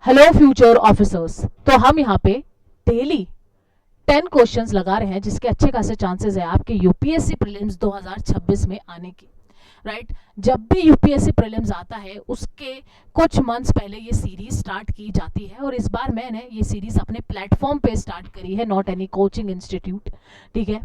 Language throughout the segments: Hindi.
Hello future officers. तो हम यहाँ पे डेली 10 क्वेश्चंस लगा रहे हैं जिसके अच्छे खासे चांसेस है आपके यूपीएससी प्रीलिम्स 2026 में आने की। राइट जब भी यूपीएससी प्रीलिम्स आता है उसके कुछ मंथ्स पहले ये सीरीज स्टार्ट की जाती है और इस बार मैंने ये सीरीज अपने प्लेटफॉर्म पे स्टार्ट करी है, नॉट एनी कोचिंग इंस्टीट्यूट। ठीक है,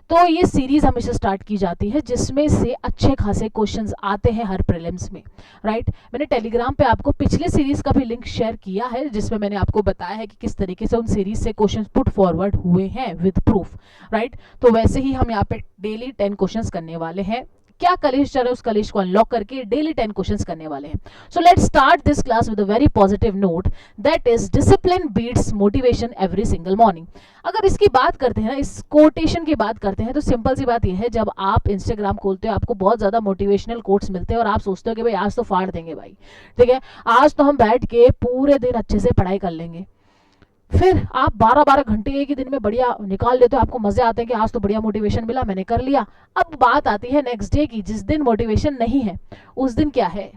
तो ये सीरीज हमेशा स्टार्ट की जाती है जिसमें से अच्छे खासे क्वेश्चंस आते हैं हर प्रीलिम्स में। राइट मैंने टेलीग्राम पे आपको पिछले सीरीज का भी लिंक शेयर किया है जिसमें मैंने आपको बताया है कि किस तरीके से उन सीरीज से क्वेश्चंस पुट फॉरवर्ड हुए हैं विद प्रूफ। राइट तो वैसे ही हम यहाँ पे डेली 10 क्वेश्चंस करने वाले हैं। क्या कलेश चल रहा है उस कलेश को अनलॉक करके डेली 10 क्वेश्चंस करने वाले हैं। So let's start this class with a very positive note, that is discipline beats motivation every single morning. अगर इसकी बात करते हैं ना, इस कोटेशन की बात करते हैं, तो सिंपल सी बात यह है, जब आप इंस्टाग्राम खोलते हो आपको बहुत ज्यादा मोटिवेशनल कोट्स मिलते हैं और आप सोचते हो कि भाई आज तो फाड़ देंगे भाई, ठीक है, आज तो हम बैठ के पूरे दिन अच्छे से पढ़ाई कर लेंगे। फिर आप 12-12 घंटे एक ही दिन में बढ़िया निकाल लेते हो, आपको मजे आते हैं कि आज तो बढ़िया मोटिवेशन मिला, मैंने कर लिया। अब बात आती है नेक्स्ट डे की, जिस दिन मोटिवेशन नहीं है उस दिन क्या है,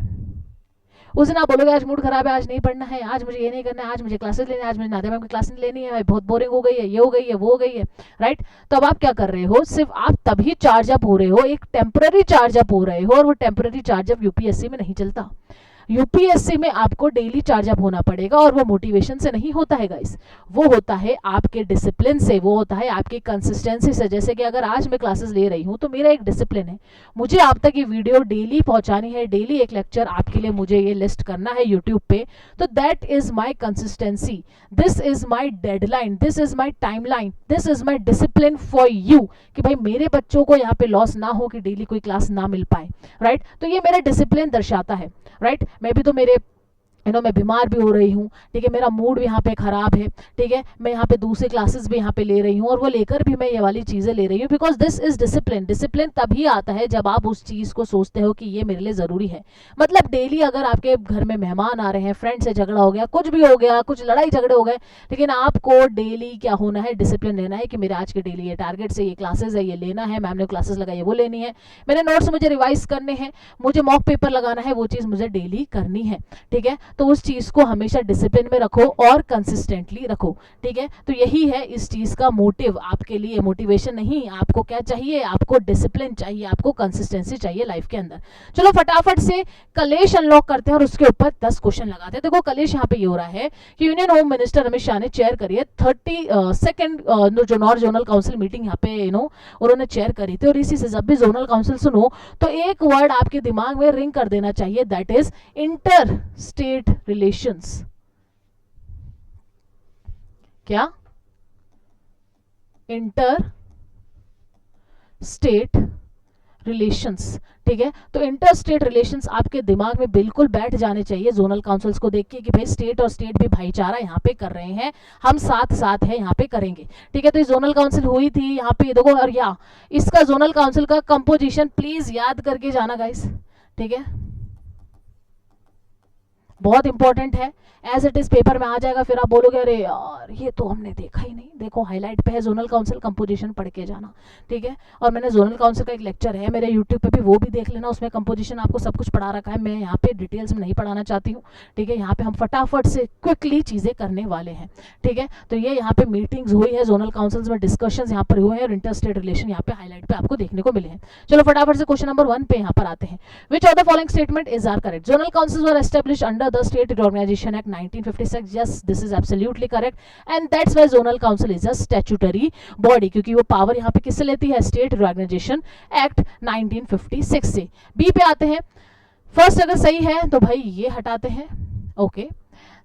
उस दिन आप बोलोगे आज मूड खराब है, आज नहीं पढ़ना है, आज मुझे ये नहीं करना है, आज मुझे क्लासेस लेनी है, आज मुझे नादिया मैम की क्लास नहीं लेनी है, बहुत बोरिंग हो गई है, ये हो गई है, वो हो गई है। राइट तो अब आप क्या कर रहे हो, सिर्फ आप तभी चार्ज अप हो रहे हो, एक टेम्पररी चार्ज अप हो रहे हो, और वो टेम्पररी चार्ज अप यूपीएससी में नहीं चलता। यूपीएससी में आपको डेली चार्ज अप होना पड़ेगा और वो मोटिवेशन से नहीं होता है गाइस, वो होता है आपके डिसिप्लिन से, वो होता है आपकी कंसिस्टेंसी से। जैसे कि अगर आज मैं क्लासेस ले रही हूँ तो मेरा एक डिसिप्लिन है, मुझे आप तक ये वीडियो डेली पहुंचानी है, डेली एक लेक्चर आपके लिए मुझे ये लिस्ट करना है यूट्यूब पे, तो that is my consistency, this is my deadline, this is my timeline, this is my discipline for you, कि भाई मेरे बच्चों को यहाँ पे लॉस ना हो कि डेली कोई क्लास ना मिल पाए। राइट तो ये मेरा डिसिप्लिन दर्शाता है। राइट मैं भी तो मेरे मैं बीमार भी हो रही हूँ, ठीक है, मेरा मूड भी यहाँ पे खराब है, ठीक है, मैं यहाँ पे दूसरी क्लासेस भी यहाँ पे ले रही हूँ और वो लेकर भी मैं ये वाली चीज़ें ले रही हूँ, because this is discipline. Discipline तभी आता है जब आप उस चीज़ को सोचते हो कि ये मेरे लिए ज़रूरी है। मतलब डेली अगर आपके घर में मेहमान आ रहे हैं, फ्रेंड से झगड़ा हो गया, कुछ भी हो गया, कुछ लड़ाई झगड़े हो गए, लेकिन आपको डेली क्या होना है, डिसिप्लिन लेना है कि मेरे आज के डेली ये टारगेट से, ये क्लासेस है, ये लेना है, मैम ने क्लासेस लगाई है वो लेनी है, मेरे नोट्स मुझे रिवाइज करने हैं, मुझे मॉक पेपर लगाना है, वो चीज़ मुझे डेली करनी है। ठीक है तो उस चीज़ को हमेशा डिसिप्लिन में रखो और कंसिस्टेंटली रखो। ठीक है तो यही है इस चीज का मोटिव आपके लिए, मोटिवेशन नहीं, आपको क्या चाहिए, आपको डिसिप्लिन चाहिए, आपको कंसिस्टेंसी चाहिए लाइफ के अंदर। चलो फटाफट से कलेश अनलॉक करते हैं और उसके ऊपर 10 क्वेश्चन लगाते हैं। देखो कलेश यहाँ पे ये हो रहा है कि union home minister Amit Shah ने चेयर करी है 32nd जो नॉर्थ जोनल काउंसिल मीटिंग यहाँ पे उन्होंने चेयर करी थी, और इसी से जब भी जोनल काउंसिल सुनो तो एक वर्ड आपके दिमाग में रिंग कर देना चाहिए, that is inter state relations. क्या? Inter state relations. ठीक है तो इंटर स्टेट रिलेशंस आपके दिमाग में बिल्कुल बैठ जाने चाहिए जोनल काउंसिल्स को देख के कि भाई स्टेट और स्टेट भी भाईचारा यहाँ पे कर रहे हैं, हम साथ साथ है यहाँ पे करेंगे। ठीक है तो जोनल काउंसिल हुई थी यहाँ पे, देखो, और या इसका जोनल काउंसिल का कंपोजिशन प्लीज याद करके जाना गाइस। ठीक है बहुत इंपॉर्टेंट है, एज इट इज पेपर में आ जाएगा, फिर आप बोलोगे अरे यार ये तो हमने देखा ही नहीं। देखो हाईलाइट पे है जोनल काउंसिल कंपोजिशन, पढ़ के जाना। ठीक है और मैंने जोनल काउंसिल का एक लेक्चर है मेरे यूट्यूब पे भी, वो भी देख लेना, उसमें कंपोजिशन आपको सब कुछ पढ़ा रखा है, मैं यहाँ पे डिटेल्स में नहीं पढ़ाना चाहती हूँ। ठीक है यहाँ पे हम फटाफट से क्विकली चीज़ें करने वाले हैं। ठीक है तो ये यहाँ पे मीटिंग्स हुई है जोनल काउंसिल्स में, डिस्कशन यहाँ पर हुए हैं और इंटर स्टेट रिलेशन यहाँ पे हाईलाइट पे आपको देखने को मिले हैं। चलो फटाफट से क्वेश्चन नंबर 1 पे यहाँ पर आते हैं। Which of the following statement is are correct? Zonal councils were established under the state Organization Act 1956. Yes, this is absolutely correct, and that's why zonal council is a statutory body, क्योंकि वो पावर यहाँ पे किससे लेती है? स्टेट ऑर्गेनाइजेशन एक्ट 1956 से। बी पे आते हैं, फर्स्ट अगर सही है तो भाई ये हटाते हैं, okay.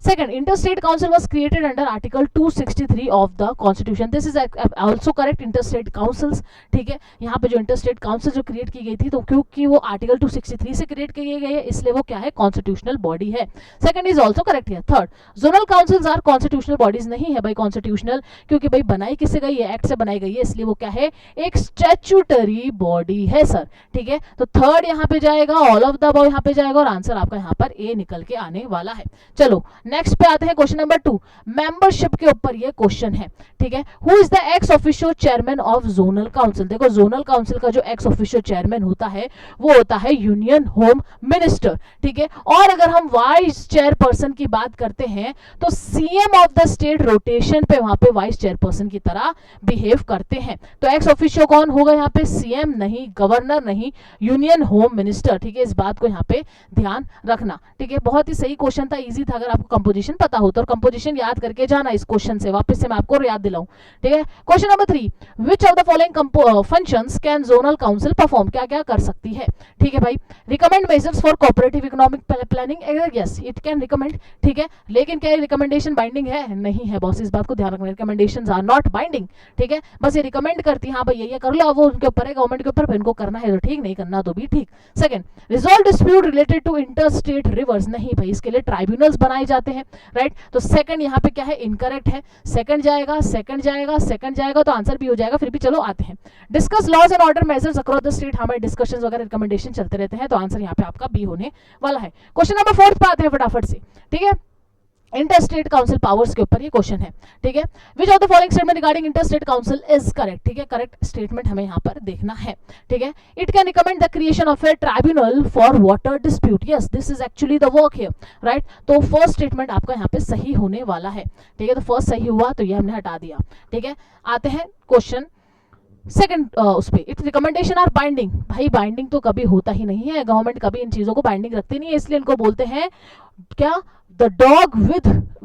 Second, interstate council was created under Article 263 of the Constitution. This is also correct. Interstate councils, ठीक है, यहाँ पे जो interstate council जो create की गई थी, तो क्योंकि वो Article 263 से create की गई है इसलिए वो क्या है? constitutional body है। Second is also correct here. Third, zonal councils are constitutional bodies, नहीं है भाई constitutional, क्योंकि भाई बनाई किससे गई है? एक्ट से बनाई गई है, इसलिए वो क्या है? एक statutory body है सर। ठीक है तो थर्ड यहाँ पे जाएगा, ऑल ऑफ द अबव यहाँ पे जाएगा और आंसर आपका यहाँ पर ए निकल के आने वाला है। चलो नेक्स्ट पे आते हैं क्वेश्चन नंबर 2, मेंबरशिप के ऊपर ये क्वेश्चन है, ठीक है। Who is the ex officio chairman of zonal council. देखो जोनल काउंसिल का जो एक्स ऑफिशियो चेयरमैन होता है वो होता है यूनियन होम मिनिस्टर, ठीक है। और अगर हम वाइस चेयरपर्सन की बात करते हैं तो CM of the state rotation पे वहां पे वाइस चेयरपर्सन की तरह बिहेव करते हैं। तो एक्स ऑफिशियो कौन होगा यहाँ पे, सीएम नहीं, गवर्नर नहीं, यूनियन होम मिनिस्टर, ठीक है। इस बात को यहाँ पे ध्यान रखना, ठीक है। बहुत ही सही क्वेश्चन था, इजी था, अगर आपको कंपोजिशन पता हो तो। और कंपोजिशन याद करके जाना इस क्वेश्चन से, वापस से मैं आपको याद दिलाऊं, ठीक है। Question number 3, which of the following functions can zonal council perform, क्या क्या कर सकती है, ठीक है भाई। Recommend measures for cooperative economic planning, yes it can recommend, ठीक है। लेकिन क्या रिकमेंडेशन बाइंडिंग है, नहीं है बॉस, इस बात को ध्यान रखना, रिकमेंडेशंस आर नॉट बाइंडिंग, ठीक है। बस ये रिकमेंड करती है, हाँ भाई ये कर लो, अब वो उनके ऊपर है, गवर्नमेंट के ऊपर, इनको करना है तो ठीक, नहीं करना तो भी ठीक। Second, resolve dispute related to inter state rivers, नहीं भाई, इसके लिए ट्राइब्यूनल्स बनाए जाते हैं, राइट। तो सेकंड यहाँ पे क्या है, इनकरेक्ट है, सेकंड जाएगा, सेकंड जाएगा, सेकंड जाएगा, तो आंसर भी हो जाएगा। फिर भी चलो आते हैं, discuss laws and order measures across the state, हमारे डिस्कशंस वगैरह रिकमेंडेशन चलते रहते हैं, तो आंसर यहाँ पे आपका बी होने वाला है। क्वेश्चन नंबर 4 पे आते हैं फटाफट से, ठीक है। इंटर स्टेट काउंसिल पावर्स के ऊपर ये क्वेश्चन है, ठीक है। विच of the following statement regarding inter state council is correct, ठीक है। करेक्ट स्टेटमेंट हमें यहाँ पर देखना है, ठीक है। It can recommend the creation of A tribunal for water dispute, yes this is actually the work here, right. तो फर्स्ट स्टेटमेंट आपका यहाँ पे सही होने वाला है, ठीक है। तो फर्स्ट सही हुआ तो ये हमने हटा दिया, ठीक है। आते हैं क्वेश्चन सेकंड उस पे, इट्स रिकमेंडेशन आर बाइंडिंग, भाई बाइंडिंग तो कभी होता ही नहीं है, गवर्नमेंट कभी इन चीजों को बाइंडिंग रखती नहीं है, इसलिए इनको बोलते हैं क्या, the dog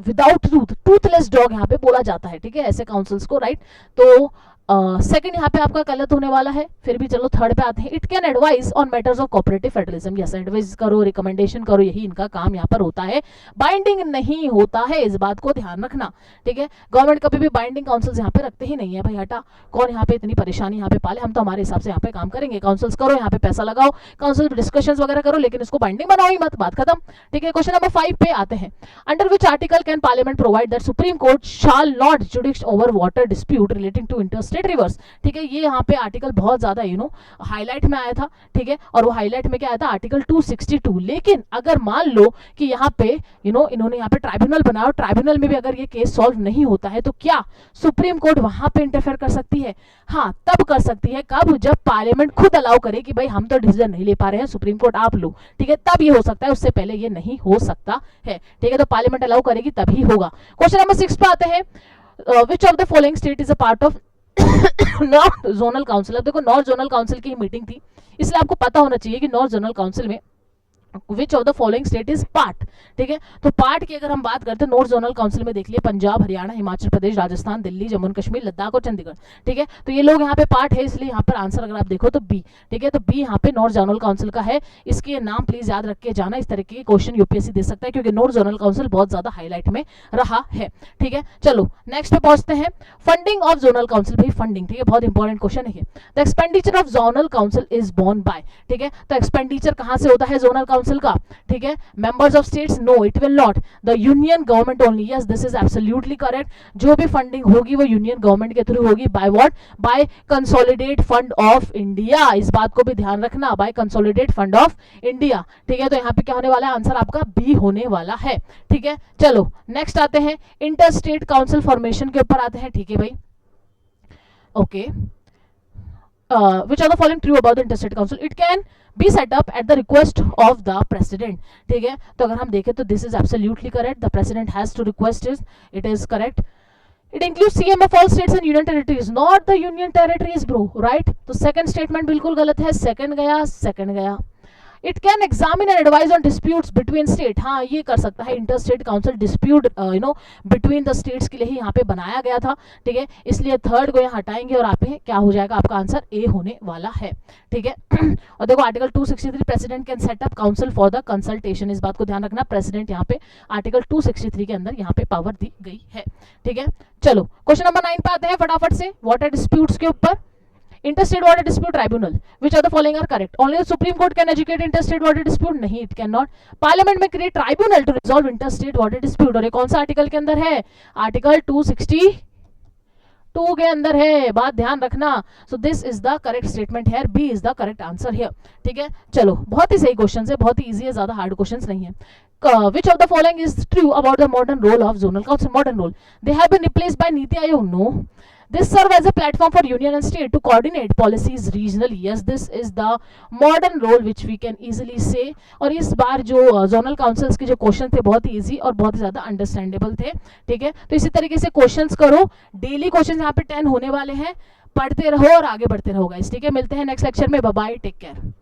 without tooth, Toothless dog यहाँ पे बोला जाता है, ठीक है, ऐसे काउंसिल्स को, राइट। तो सेकंड यहाँ पे आपका गलत होने वाला है, फिर भी चलो थर्ड पे आते हैं। It can advice on matters of cooperative federalism, yes advice करो, रिकमेंडेशन करो, यही इनका काम यहाँ पर होता है, बाइंडिंग नहीं होता है, इस बात को ध्यान रखना, ठीक है। गवर्नमेंट कभी भी बाइंडिंग काउंसिल्स यहाँ पे रखते ही नहीं है भाई, हटा, कौन यहाँ पे इतनी परेशानी यहाँ पे पाले, हम तो हमारे हिसाब से यहाँ पे काम करेंगे, काउंसिल्स करो, यहाँ पे पैसा लगाओ, काउंसिल डिस्कशंस वगैरह करो, लेकिन इसको बाइंडिंग बनाओ ही मत, बात खत्म, ठीक है। क्वेश्चन नंबर 5 पे आते हैं, under which article can parliament provide that supreme court shall not जुडिक्स over water dispute relating to interstate rivers, ठीक है। ये यहाँ पे आर्टिकल बहुत ज्यादा हाईलाइट में आया था, ठीक है। और वो हाईलाइट में क्या आया था, आर्टिकल 262। लेकिन अगर मान लो कि यहाँ पे इन्होंने यहाँ पे ट्राइब्यूनल बनाया, ट्राइब्यूनल में भी अगर ये केस सॉल्व नहीं होता है तो क्या सुप्रीम कोर्ट वहां पे इंटरफेयर कर सकती है, हाँ तब कर सकती है, कब, जब पार्लियामेंट खुद अलाउ करे कि भाई हम तो डिसीजन नहीं ले पा रहे हैं, सुप्रीम कोर्ट आप लो, ठीक है, तब ये हो सकता है, उससे पहले ये नहीं हो सकता है, ठीक है। तो पार्लियामेंट अलाउ करेगी तभी होगा। क्वेश्चन नंबर 6 पे आते हैं, which of the following state is a part of north zonal council. अब देखो नॉर्थ जोनल काउंसिल की मीटिंग थी, इसलिए आपको पता होना चाहिए कि नॉर्थ जोनल काउंसिल में विच of the following state is part, ठीक है। तो पार्ट की अगर हम बात करते हैं, नॉर्थ जोनल काउंसिल में देख लिए पंजाब, हरियाणा, हिमाचल प्रदेश, राजस्थान, दिल्ली, जम्मू कश्मीर, लद्दाख और चंडीगढ़, ठीक है। तो ये लोग यहाँ पे पार्ट है, इसलिए यहाँ पर आंसर अगर आप देखो तो बी, ठीक है। तो बी यहाँ पे नॉर्थ जोनल काउंसिल का है, इसके नाम प्लीज याद रख के जाना, इस तरीके के क्वेश्चन यूपीएससी दे सकता है, क्योंकि नॉर्थ जोनल काउंसिल बहुत ज्यादा हाईलाइट में रहा है, ठीक है। चलो नेक्स्ट पे पहुंचते हैं, फंडिंग ऑफ जोनल काउंसिल, भाई फंडिंग, ठीक है, बहुत इंपॉर्टेंट क्वेश्चन है। The expenditure of zonal council is borne by, ठीक है। तो एक्सपेंडिचर कहां से होता है जोनल काउंसिल का, ठीक है। Members of states, no it will not, the union government only, yes this is absolutely correct. जो भी फंडिंग होगी वो यूनियन गवर्नमेंट के थ्रू होगी, by what, by consolidate fund of India, इस बात को भी ध्यान रखना, by consolidate fund of India, ठीक है। तो यहाँ पे क्या होने वाला है, आंसर आपका बी होने वाला है, ठीक है। चलो नेक्स्ट आते हैं, इंटर स्टेट काउंसिल फॉर्मेशन के ऊपर आते हैं, ठीक है भाई, okay. which are the following true about the interstate council, it can be set up at the request of the president, ठीक है। तो अगर हम देखें तो this is absolutely correct, the president has to request it is correct. It includes CM of all states and union territories, not the union territories bro, right। तो second statement बिल्कुल गलत है, second गया। It can examine and advise on disputes between state, हाँ ये कर सकता है, inter state council dispute between the states के लिए ही यहाँ पे बनाया गया था, ठीक है। इसलिए थर्ड को यहाँ हटाएंगे और आप क्या हो जाएगा, आपका आंसर ए होने वाला है, ठीक है। और देखो article 263, president can set up council for the consultation, इस बात को ध्यान रखना, प्रेसिडेंट यहाँ पे आर्टिकल 263 के अंदर यहाँ पे पावर दी गई है, ठीक है। चलो क्वेश्चन नंबर 9 पे आते हैं फटाफट से, वाटर डिस्प्यूट्स के ऊपर। Interstate water dispute tribunal, which of the following are correct? Only the Supreme Court can adjudicate interstate water dispute, नहीं it cannot. Parliament में create tribunal to resolve interstate water dispute, और ये कौन सा आर्टिकल के अंदर है, आर्टिकल 2 के अंदर है, बात ध्यान रखना। So this is the correct statement है, B is the correct answer है। ठीक है, चलो बहुत ही सही क्वेश्चन है, बहुत ही ईजी है, ज्यादा हार्ड क्वेश्चन नहीं है। Which of the following is true about the modern role of zonal council? Modern role, they have been replaced by Niti Aayog. No, this serve as a platform for union and state to coordinate policies regionally. Yes, this is the modern role which we can easily say. और इस बार जो जोनल काउंसिल्स के जो क्वेश्चन थे बहुत ही इजी और बहुत ही ज्यादा अंडरस्टैंडेबल थे। ठीक है, तो इसी तरीके से क्वेश्चंस करो, डेली क्वेश्चंस यहाँ पे 10 होने वाले हैं, पढ़ते रहो और आगे बढ़ते रहो गाइस। ठीक है, मिलते हैं नेक्स्ट लेक्चर में, बाय बाय, टेक केयर।